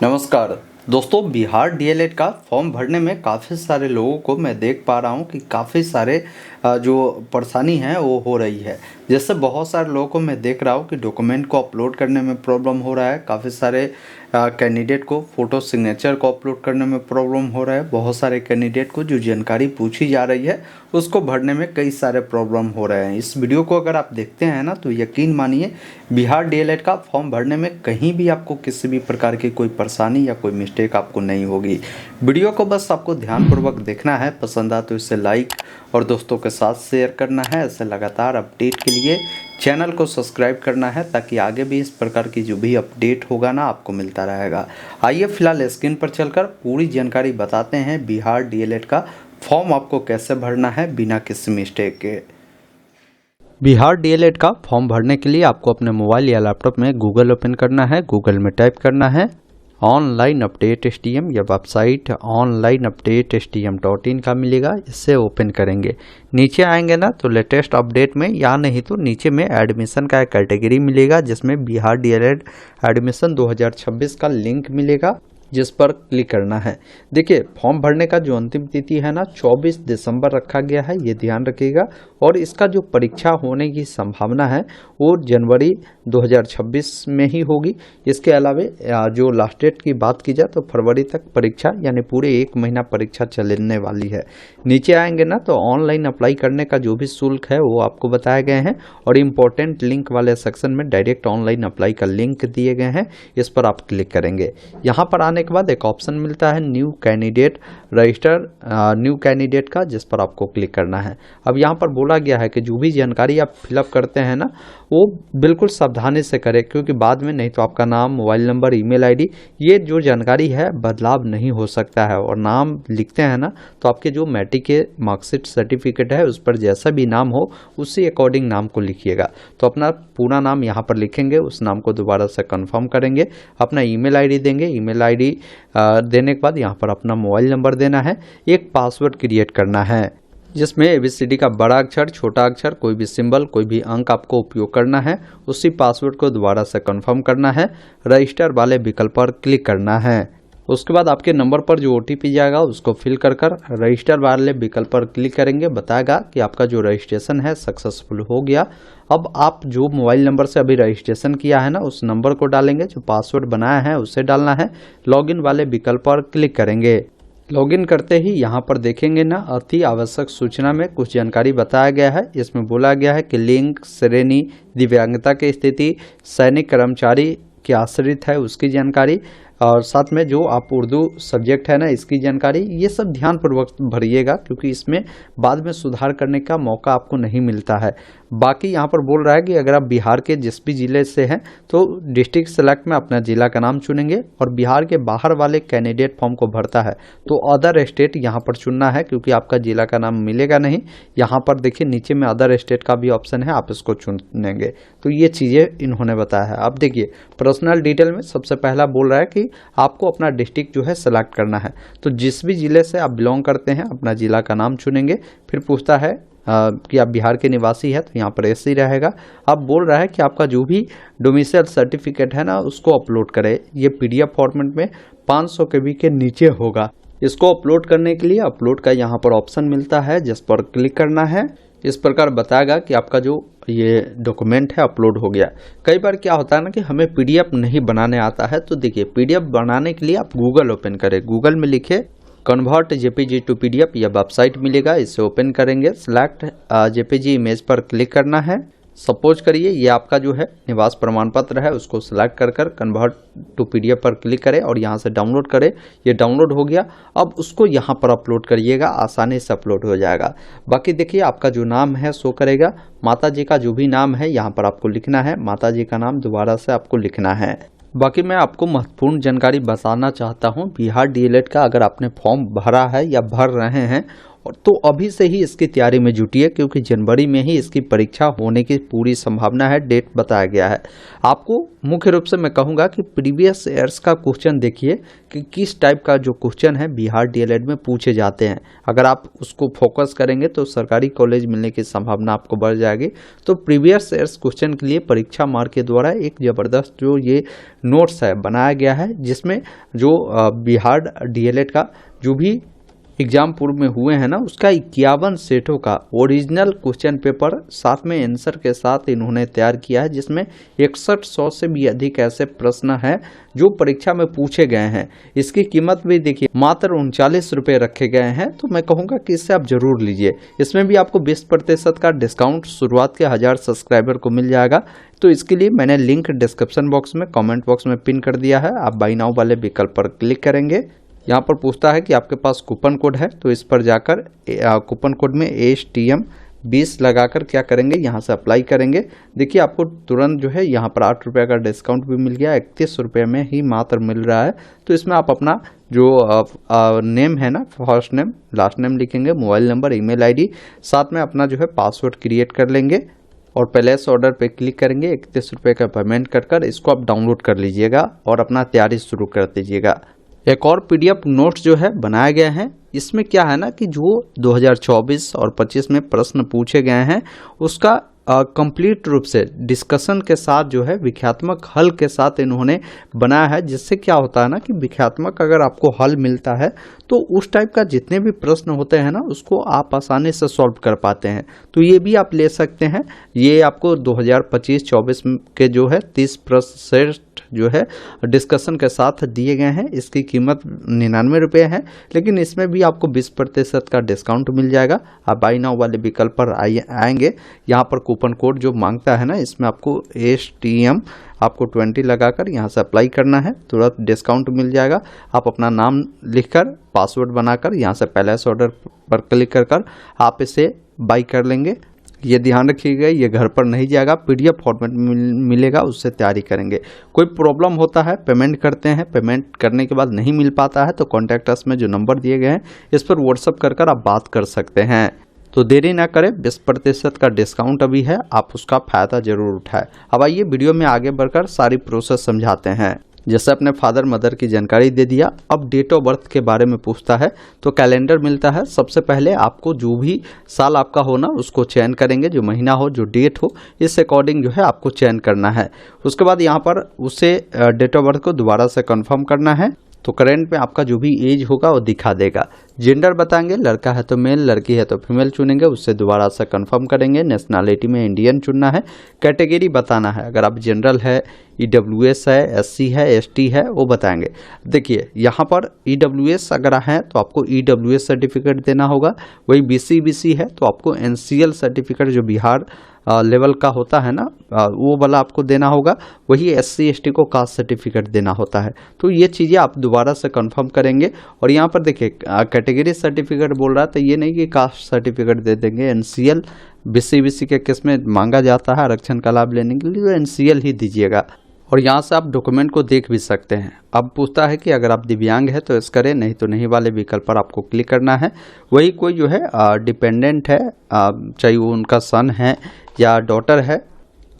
नमस्कार दोस्तों, बिहार डीएलएड का फॉर्म भरने में काफ़ी सारे लोगों को मैं देख पा रहा हूँ कि काफ़ी सारे जो परेशानी है वो हो रही है। जैसे बहुत सारे लोगों को मैं देख रहा हूँ कि डॉक्यूमेंट को अपलोड करने में प्रॉब्लम हो रहा है, काफ़ी सारे कैंडिडेट को फ़ोटो सिग्नेचर को अपलोड करने में प्रॉब्लम हो रहा है, बहुत सारे कैंडिडेट को जो जानकारी पूछी जा रही है उसको भरने में कई सारे प्रॉब्लम हो रहे हैं। इस वीडियो को अगर आप देखते हैं ना तो यकीन मानिए बिहार डीएलएड का फॉर्म भरने में कहीं भी आपको किसी भी प्रकार की कोई परेशानी या कोई मिस्टेक आपको नहीं होगी। वीडियो को बस आपको ध्यानपूर्वक देखना है, पसंद आए तो इसे लाइक और दोस्तों के साथ शेयर करना है। ऐसे लगातार अपडेट के लिए चैनल को सब्सक्राइब करना है ताकि आगे भी इस प्रकार की जो भी अपडेट होगा ना आपको मिलता रहेगा। आइए फिलहाल स्क्रीन पर चलकर पूरी जानकारी बताते हैं बिहार डीएलएड का फॉर्म आपको कैसे भरना है बिना किसी मिस्टेक के। बिहार डीएलएड का फॉर्म भरने के लिए आपको अपने मोबाइल या लैपटॉप में गूगल ओपन करना है। गूगल में टाइप करना है ऑनलाइन अपडेट STM या वेबसाइट ऑनलाइन अपडेट STM.in का मिलेगा, इससे ओपन करेंगे। नीचे आएंगे ना तो लेटेस्ट अपडेट में या नहीं तो नीचे में एडमिशन का एक कैटेगरी मिलेगा जिसमें बिहार डीएलएड एडमिशन 2026 का लिंक मिलेगा, जिस पर क्लिक करना है। देखिए फॉर्म भरने का जो अंतिम तिथि है ना 24 दिसंबर रखा गया है, ये ध्यान रखिएगा। और इसका जो परीक्षा होने की संभावना है वो जनवरी 2026 में ही होगी। इसके अलावा जो लास्ट डेट की बात की जाए तो फरवरी तक परीक्षा यानी पूरे 1 महीना परीक्षा चलने वाली है। नीचे आएंगे ना तो ऑनलाइन अप्लाई करने का जो भी शुल्क है वो आपको बताए गए हैं और इम्पोर्टेंट लिंक वाले सेक्शन में डायरेक्ट ऑनलाइन अप्लाई का लिंक दिए गए हैं, इस पर आप क्लिक करेंगे। यहाँ पर आने के बाद एक ऑप्शन मिलता है new candidate register new candidate का, जिस पर आपको क्लिक करना है। अब यहाँ पर बोला गया है कि जो भी जानकारी आप फिलअप करते हैं ना वो बिल्कुल सावधानी से करें, क्योंकि बाद में नहीं तो आपका नाम, मोबाइल नंबर, ईमेल आईडी ये जो जानकारी है बदलाव नहीं हो सकता है। और नाम लिखते हैं ना तो आपके जो मैट्रिक के मार्कशीट सर्टिफिकेट है उस पर जैसा भी नाम हो उसी अकॉर्डिंग नाम को लिखिएगा। तो अपना पूरा नाम यहाँ पर लिखेंगे, उस नाम को दोबारा से कंफर्म करेंगे, अपना ईमेल आईडी देंगे। ईमेल आईडी देने के बाद यहाँ पर अपना मोबाइल नंबर देना है, एक पासवर्ड क्रिएट करना है जिसमें ABCD का बड़ा अक्षर, छोटा अक्षर, कोई भी सिंबल, कोई भी अंक आपको उपयोग करना है। उसी पासवर्ड को दोबारा से कंफर्म करना है, रजिस्टर वाले विकल्प पर क्लिक करना है। उसके बाद आपके नंबर पर जो OTP जाएगा उसको फिल कर रजिस्टर वाले विकल्प पर क्लिक करेंगे, बताएगा कि आपका जो रजिस्ट्रेशन है सक्सेसफुल हो गया। अब आप जो मोबाइल नंबर से अभी रजिस्ट्रेशन किया है ना उस नंबर को डालेंगे, जो पासवर्ड बनाया है उसे डालना है। लॉगिन वाले विकल्प पर क्लिक करेंगे। लॉगिन करते ही यहाँ पर देखेंगे ना अति आवश्यक सूचना में कुछ जानकारी बताया गया है। इसमें बोला गया है कि लिंग, श्रेणी, दिव्यांगता की स्थिति, सैनिक कर्मचारी के आश्रित है उसकी जानकारी, और साथ में जो आप उर्दू सब्जेक्ट है ना इसकी जानकारी, ये सब ध्यानपूर्वक भरिएगा क्योंकि इसमें बाद में सुधार करने का मौका आपको नहीं मिलता है। बाकी यहाँ पर बोल रहा है कि अगर आप बिहार के जिस भी ज़िले से हैं तो डिस्ट्रिक्ट सेलेक्ट में अपना ज़िला का नाम चुनेंगे, और बिहार के बाहर वाले कैंडिडेट फॉर्म को भरता है तो अदर स्टेट यहाँ पर चुनना है क्योंकि आपका ज़िला का नाम मिलेगा नहीं। यहाँ पर देखिए नीचे में अदर स्टेट का भी ऑप्शन है, आप इसको चुनेंगे। तो ये चीज़ें इन्होंने बताया है। अब देखिए पर्सनल डिटेल में सबसे पहला बोल रहा है कि आपको अपना डिस्ट्रिक्ट जो है सेलेक्ट करना है, तो जिस भी ज़िले से आप बिलोंग करते हैं अपना ज़िला का नाम चुनेंगे। फिर पूछता है कि आप बिहार के निवासी है तो यहाँ पर ऐसे ही रहेगा। अब बोल रहा है कि आपका जो भी डोमिसाइल सर्टिफिकेट है ना उसको अपलोड करें। ये PDF फॉर्मेट में 500 KB के नीचे होगा। इसको अपलोड करने के लिए अपलोड का यहाँ पर ऑप्शन मिलता है जिस पर क्लिक करना है। इस प्रकार बताएगा कि आपका जो ये डॉक्यूमेंट है अपलोड हो गया। कई बार क्या होता है ना कि हमें PDF नहीं बनाने आता है, तो देखिए PDF बनाने के लिए आप गूगल ओपन करें, गूगल में लिखे कन्वर्ट JPG टू PDF या वेबसाइट मिलेगा, इसे ओपन करेंगे। सिलेक्ट JPG इमेज पर क्लिक करना है। सपोज करिए ये आपका जो है निवास प्रमाण पत्र है, उसको सिलेक्ट कर कन्वर्ट टू PDF पर क्लिक करें और यहाँ से डाउनलोड करें। ये डाउनलोड हो गया। अब उसको यहाँ पर अपलोड करिएगा, आसानी से अपलोड हो जाएगा। बाकी देखिए आपका जो नाम है शो करेगा, माता जी का जो भी नाम है यहाँ पर आपको लिखना है, माता जी का नाम दोबारा से आपको लिखना है। बाकी मैं आपको महत्वपूर्ण जानकारी बताना चाहता हूँ बिहार डीएलएड का। अगर आपने फॉर्म भरा है या भर रहे हैं और तो अभी से ही इसकी तैयारी में जुटिए, क्योंकि जनवरी में ही इसकी परीक्षा होने की पूरी संभावना है, डेट बताया गया है। आपको मुख्य रूप से मैं कहूँगा कि प्रीवियस ईयर्स का क्वेश्चन देखिए कि किस टाइप का जो क्वेश्चन है बिहार डीएलएड में पूछे जाते हैं। अगर आप उसको फोकस करेंगे तो सरकारी कॉलेज मिलने की संभावना आपको बढ़ जाएगी। तो प्रीवियस ईयर्स क्वेश्चन के लिए परीक्षा मार्ग के द्वारा एक ज़बरदस्त जो ये नोट्स है बनाया गया है, जिसमें जो बिहार डीएलएड का जो भी एग्जाम पूर्व में हुए हैं ना, उसका 51 सेटों का ओरिजिनल क्वेश्चन पेपर साथ में आंसर के साथ इन्होंने तैयार किया है, जिसमें 6100 से भी अधिक ऐसे प्रश्न हैं जो परीक्षा में पूछे गए हैं। इसकी कीमत भी देखिए मात्र 39 रुपये रखे गए हैं। तो मैं कहूँगा कि इससे आप जरूर लीजिए। इसमें भी आपको 20% का डिस्काउंट शुरुआत के 1000 सब्सक्राइबर को मिल जाएगा। तो इसके लिए मैंने लिंक डिस्क्रिप्शन बॉक्स में कमेंट बॉक्स में पिन कर दिया है। आप बाय नाउ वाले विकल्प पर क्लिक करेंगे। यहाँ पर पूछता है कि आपके पास कूपन कोड है, तो इस पर जाकर कूपन कोड में ASTM20 लगाकर क्या करेंगे, यहाँ से अप्लाई करेंगे। देखिए आपको तुरंत जो है यहाँ पर 8 रुपये का डिस्काउंट भी मिल गया, 31 रुपये में ही मात्र मिल रहा है। तो इसमें आप अपना जो नेम है ना, फर्स्ट नेम लास्ट नेम लिखेंगे, मोबाइल नंबर, ईमेल आईडी, साथ में अपना जो है पासवर्ड क्रिएट कर लेंगे और प्लेस ऑर्डर पे क्लिक करेंगे। 31 रुपये का पेमेंट कर इसको आप डाउनलोड कर लीजिएगा और अपना तैयारी शुरू कर दीजिएगा। एक और PDF नोट्स जो है बनाया गया है। इसमें क्या है ना कि जो 2024 और 25 में प्रश्न पूछे गए हैं उसका कंप्लीट रूप से डिस्कशन के साथ जो है विख्यात्मक हल के साथ इन्होंने बनाया है, जिससे क्या होता है ना कि विख्यात्मक अगर आपको हल मिलता है तो उस टाइप का जितने भी प्रश्न होते हैं ना उसको आप आसानी से सॉल्व कर पाते हैं। तो ये भी आप ले सकते हैं। ये आपको 2025-24 के जो है 30% जो है डिस्कशन के साथ दिए गए हैं। इसकी कीमत 99 रुपये है, लेकिन इसमें भी आपको 20% का डिस्काउंट मिल जाएगा। आप बाय नाउ वाले विकल्प पर आएंगे। यहाँ पर कूपन कोड जो मांगता है ना, इसमें आपको ASTM आपको 20 लगाकर यहाँ से अप्लाई करना है, तुरंत डिस्काउंट मिल जाएगा। आप अपना नाम लिखकर पासवर्ड बनाकर यहाँ से प्लेस ऑर्डर पर क्लिक कर आप इसे बाई कर लेंगे। ये ध्यान रखिएगा, ये घर पर नहीं जाएगा, PDF फॉर्मेट मिलेगा, उससे तैयारी करेंगे। कोई प्रॉब्लम होता है पेमेंट करते हैं, पेमेंट करने के बाद नहीं मिल पाता है तो कॉन्टैक्ट अस में जो नंबर दिए गए हैं इस पर व्हाट्सअप कर आप बात कर सकते हैं। तो देरी ना करें, 20% का डिस्काउंट अभी है, आप उसका फ़ायदा ज़रूर उठाएं। अब आइए वीडियो में आगे बढ़कर सारी प्रोसेस समझाते हैं। जैसे अपने फादर मदर की जानकारी दे दिया, अब डेट ऑफ बर्थ के बारे में पूछता है तो कैलेंडर मिलता है। सबसे पहले आपको जो भी साल आपका हो ना उसको चयन करेंगे, जो महीना हो, जो डेट हो, इस अकॉर्डिंग जो है आपको चयन करना है। उसके बाद यहाँ पर उसे डेट ऑफ बर्थ को दोबारा से कंफर्म करना है। तो करंट में आपका जो भी एज होगा वो दिखा देगा। जेंडर बताएंगे, लड़का है तो मेल, लड़की है तो फीमेल चुनेंगे, उससे दोबारा से कंफर्म करेंगे। नेशनैलिटी में इंडियन चुनना है। कैटेगरी बताना है, अगर आप जनरल है, EWS है, SC है, ST है, वो बताएंगे। देखिए यहाँ पर EWS अगर है तो आपको EWS सर्टिफिकेट देना होगा। वही BC है तो आपको NCL सर्टिफिकेट जो बिहार लेवल का होता है ना, वो वाला आपको देना होगा। वही SC ST को कास्ट सर्टिफिकेट देना होता है। तो ये चीज़ें आप दोबारा से कंफर्म करेंगे। और यहाँ पर देखिए कैटेगरी सर्टिफिकेट बोल रहा है, तो ये नहीं कि कास्ट सर्टिफिकेट दे देंगे। NCL BC के केस में मांगा जाता है आरक्षण का लाभ लेने के लिए, तो NCL ही दीजिएगा। और यहाँ से आप डॉक्यूमेंट को देख भी सकते हैं। अब पूछता है कि अगर आप दिव्यांग है तो इस करें, नहीं तो नहीं वाले विकल्प पर आपको क्लिक करना है। वही कोई जो है डिपेंडेंट है, चाहे वो उनका सन है या डॉटर है,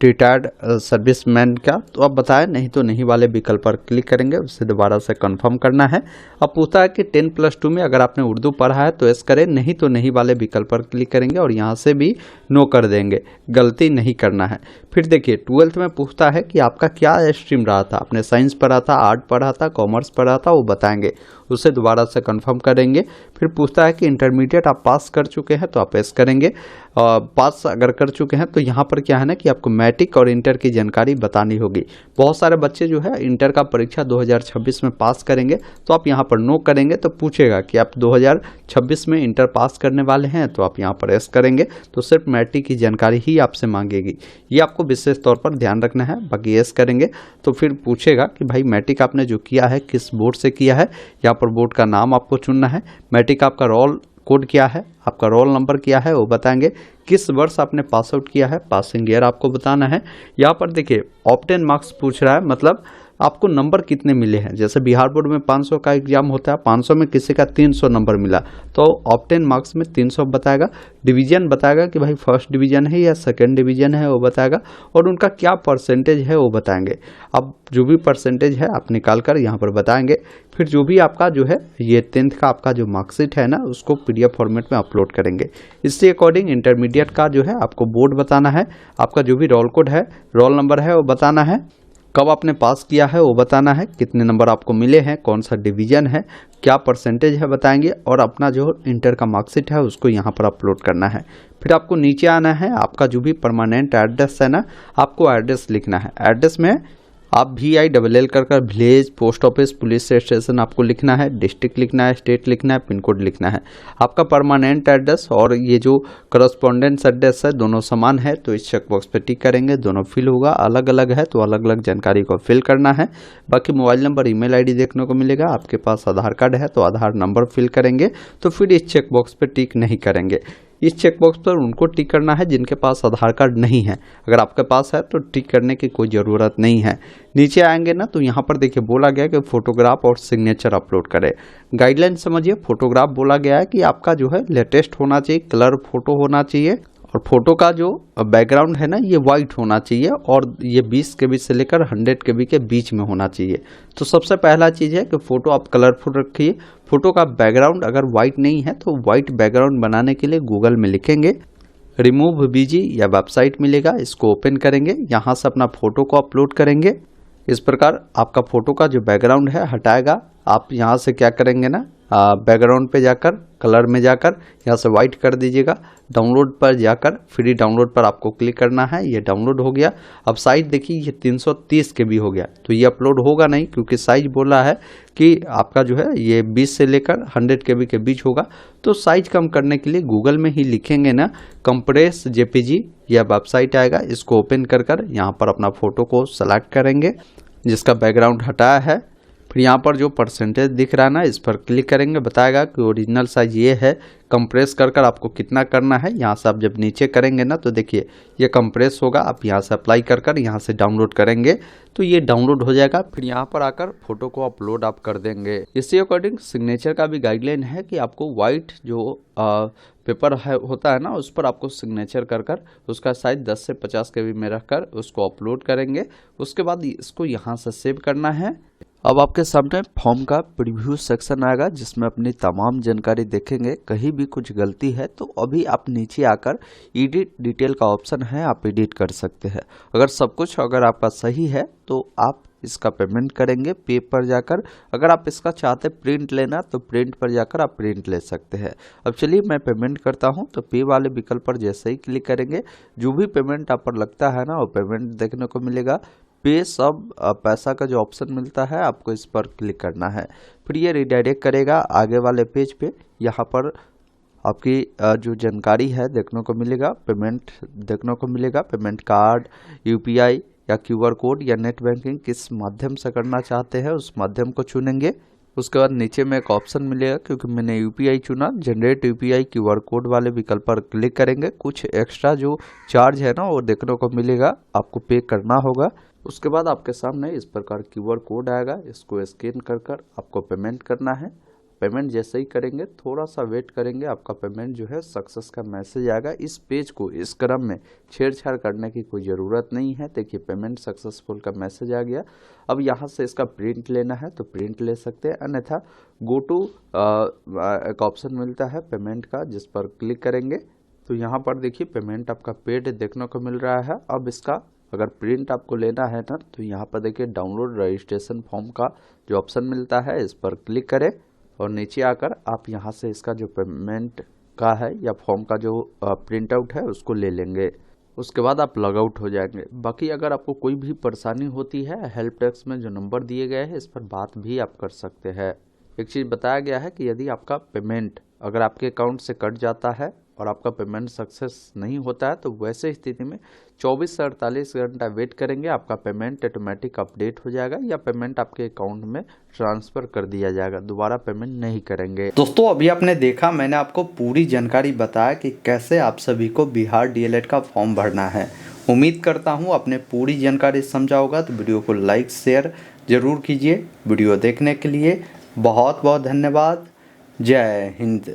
रिटायर्ड सर्विसमैन का, तो आप बताएं, नहीं तो नहीं वाले विकल्प पर क्लिक करेंगे, उससे दोबारा से कंफर्म करना है। अब पूछता है कि 10+2 में अगर आपने उर्दू पढ़ा है तो यस करें, नहीं तो नहीं वाले विकल्प पर क्लिक करेंगे और यहाँ से भी नो कर देंगे, गलती नहीं करना है। फिर देखिए 12th में पूछता है कि आपका क्या स्ट्रीम रहा था, आपने साइंस पढ़ा था, आर्ट पढ़ा था, कॉमर्स पढ़ा था, वो बताएंगे, उसे दोबारा से कंफर्म करेंगे। फिर पूछता है कि इंटरमीडिएट आप पास कर चुके हैं तो आप यस करेंगे। पास अगर कर चुके हैं तो यहाँ पर क्या है ना कि आपको मैट्रिक और इंटर की जानकारी बतानी होगी। बहुत सारे बच्चे जो है इंटर का परीक्षा 2026 में पास करेंगे, तो आप यहाँ पर नो करेंगे तो पूछेगा कि आप 2026 में इंटर पास करने वाले हैं, तो आप यहाँ पर यस करेंगे। तो सिर्फ मैट्रिक की जानकारी ही आपसे मांगेगी, ये आपको विशेष तौर पर ध्यान रखना है। बाकी यस करेंगे तो फिर पूछेगा कि भाई मैट्रिक आपने जो किया है किस बोर्ड से किया है, यहाँ पर बोर्ड का नाम आपको चुनना है। मैट्रिक आपका रोल कोड क्या है, आपका रोल नंबर क्या है वो बताएंगे। किस वर्ष आपने पास आउट किया है, पासिंग ईयर आपको बताना है। यहाँ पर देखिए ऑप्टेन मार्क्स पूछ रहा है, मतलब आपको नंबर कितने मिले हैं। जैसे बिहार बोर्ड में 500 का एग्जाम होता है, 500 में किसी का 300 नंबर मिला तो ऑब्टेन मार्क्स में 300 बताएगा। डिवीजन बताएगा कि भाई फर्स्ट डिवीजन है या सेकंड डिवीजन है वो बताएगा, और उनका क्या परसेंटेज है वो बताएंगे। अब जो भी परसेंटेज है आप निकाल कर यहाँ पर बताएंगे। फिर जो भी आपका जो है ये 10th का आपका जो मार्कशीट है ना उसको PDF फॉर्मेट में अपलोड करेंगे। इसके अकॉर्डिंग इंटरमीडिएट का जो है आपको बोर्ड बताना है, आपका जो भी रोल कोड है, रोल नंबर है वो बताना है, कब आपने पास किया है वो बताना है, कितने नंबर आपको मिले हैं, कौन सा डिवीजन है, क्या परसेंटेज है बताएंगे, और अपना जो इंटर का मार्कशीट है उसको यहाँ पर अपलोड करना है। फिर आपको नीचे आना है, आपका जो भी परमानेंट एड्रेस है ना आपको एड्रेस लिखना है। एड्रेस में आप VILL कर village, post office, police station आपको लिखना है, डिस्ट्रिक्ट लिखना है, स्टेट लिखना है, पिन कोड लिखना है। आपका परमानेंट एड्रेस और ये जो करस्पॉन्डेंस एड्रेस है दोनों समान है तो इस चेक बॉक्स पे टिक करेंगे, दोनों फिल होगा। अलग अलग है तो अलग अलग जानकारी को फिल करना है। बाकी मोबाइल नंबर, ईमेल ID देखने को मिलेगा। आपके पास आधार कार्ड है तो आधार नंबर फिल करेंगे, तो फिर इस चेक बॉक्स पे टिक नहीं करेंगे। इस चेक बॉक्स पर उनको टिक करना है जिनके पास आधार कार्ड नहीं है। अगर आपके पास है तो टिक करने की कोई ज़रूरत नहीं है। नीचे आएंगे ना तो यहाँ पर देखिए बोला गया कि फोटोग्राफ और सिग्नेचर अपलोड करें। गाइडलाइन समझिए, फोटोग्राफ बोला गया है कि आपका जो है लेटेस्ट होना चाहिए, कलर फोटो होना चाहिए, और फोटो का जो बैकग्राउंड है ना ये वाइट होना चाहिए, और ये 20 KB से लेकर 100 KB के बीच में होना चाहिए। तो सबसे पहला चीज़ है कि फ़ोटो आप कलरफुल रखिए। फ़ोटो का बैकग्राउंड अगर वाइट नहीं है तो वाइट बैकग्राउंड बनाने के लिए गूगल में लिखेंगे रिमूव BG या वेबसाइट मिलेगा, इसको ओपन करेंगे, यहाँ से अपना फ़ोटो को अपलोड करेंगे। इस प्रकार आपका फ़ोटो का जो बैकग्राउंड है हटाएगा। आप यहाँ से क्या करेंगे ना बैकग्राउंड पे जाकर कलर में जाकर यहाँ से वाइट कर दीजिएगा। डाउनलोड पर जाकर फ्री डाउनलोड पर आपको क्लिक करना है। ये डाउनलोड हो गया। अब साइज देखिए ये 330 KB हो गया, तो ये अपलोड होगा नहीं क्योंकि साइज बोला है कि आपका जो है ये 20 से लेकर 100 KB के बीच होगा। तो साइज कम करने के लिए गूगल में ही लिखेंगे ना कंप्रेस JPG या वेबसाइट आएगा, इसको ओपन कर यहाँ पर अपना फ़ोटो को सेलेक्ट करेंगे जिसका बैकग्राउंड हटाया है। फिर यहाँ पर जो परसेंटेज दिख रहा है ना इस पर क्लिक करेंगे, बताएगा कि ओरिजिनल साइज ये है। कंप्रेस कर आपको कितना करना है, यहाँ से आप जब नीचे करेंगे ना तो देखिए ये कंप्रेस होगा। आप यहाँ से अप्लाई कर यहाँ से डाउनलोड करेंगे तो ये डाउनलोड हो जाएगा। फिर यहाँ पर आकर फोटो को अपलोड आप कर देंगे। इसी अकॉर्डिंग सिग्नेचर का भी गाइडलाइन है कि आपको व्हाइट जो पेपर है होता है ना उस पर आपको सिग्नेचर कर उसका साइज 10 से 50 KB में रखकर उसको अपलोड करेंगे। उसके बाद इसको यहाँ से सेव करना है। अब आपके सामने फॉर्म का प्रीव्यू सेक्शन आएगा जिसमें अपनी तमाम जानकारी देखेंगे। कहीं भी कुछ गलती है तो अभी आप नीचे आकर एडिट डिटेल का ऑप्शन है, आप एडिट कर सकते हैं। अगर सब कुछ अगर आपका सही है तो आप इसका पेमेंट करेंगे पे पर जाकर। अगर आप इसका चाहते प्रिंट लेना तो प्रिंट पर जाकर आप प्रिंट ले सकते हैं। अब चलिए मैं पेमेंट करता हूं, तो पे वाले विकल्प पर जैसे ही क्लिक करेंगे जो भी पेमेंट आप पर लगता है ना वो पेमेंट देखने को मिलेगा। पे सब पैसा का जो ऑप्शन मिलता है आपको इस पर क्लिक करना है। फिर ये रिडायरेक्ट करेगा आगे वाले पेज पे। यहाँ पर आपकी जो जानकारी है देखने को मिलेगा, पेमेंट देखने को मिलेगा, पेमेंट कार्ड, UPI या QR कोड या नेट बैंकिंग किस माध्यम से करना चाहते हैं उस माध्यम को चुनेंगे। उसके बाद नीचे में एक ऑप्शन मिलेगा, क्योंकि मैंने UPI चुना, जनरेट UPI QR कोड वाले विकल्प पर क्लिक करेंगे। कुछ एक्स्ट्रा जो चार्ज है ना वो देखने को मिलेगा, आपको पे करना होगा। उसके बाद आपके सामने इस प्रकार QR कोड आएगा, इसको स्कैन कर आपको पेमेंट करना है। पेमेंट जैसे ही करेंगे थोड़ा सा वेट करेंगे, आपका पेमेंट जो है सक्सेस का मैसेज आएगा। इस पेज को इस क्रम में छेड़छाड़ करने की कोई ज़रूरत नहीं है। देखिए पेमेंट सक्सेसफुल का मैसेज आ गया। अब यहाँ से इसका प्रिंट लेना है तो प्रिंट ले सकते हैं, अन्यथा गो टू एक ऑप्शन मिलता है पेमेंट का, जिस पर क्लिक करेंगे तो यहाँ पर देखिए पेमेंट आपका पेड देखने को मिल रहा है। अब इसका अगर प्रिंट आपको लेना है ना तो यहाँ पर देखिए डाउनलोड रजिस्ट्रेशन फॉर्म का जो ऑप्शन मिलता है इस पर क्लिक करें और नीचे आकर आप यहाँ से इसका जो पेमेंट का है या फॉर्म का जो प्रिंट आउट है उसको ले लेंगे। उसके बाद आप लॉग आउट हो जाएंगे। बाकी अगर आपको कोई भी परेशानी होती है हेल्प डेस्क में जो नंबर दिए गए हैं इस पर बात भी आप कर सकते हैं। एक चीज़ बताया गया है कि यदि आपका पेमेंट अगर आपके अकाउंट से कट जाता है और आपका पेमेंट सक्सेस नहीं होता है तो वैसे स्थिति में 24 से 48 घंटा वेट करेंगे, आपका पेमेंट ऑटोमेटिक अपडेट हो जाएगा या पेमेंट आपके अकाउंट में ट्रांसफ़र कर दिया जाएगा, दोबारा पेमेंट नहीं करेंगे। दोस्तों अभी आपने देखा, मैंने आपको पूरी जानकारी बताया कि कैसे आप सभी को बिहार DLED का फॉर्म भरना है। उम्मीद करता हूँ आपने पूरी जानकारी समझा होगा। तो वीडियो को लाइक शेयर ज़रूर कीजिए। वीडियो देखने के लिए बहुत बहुत धन्यवाद। जय हिंद।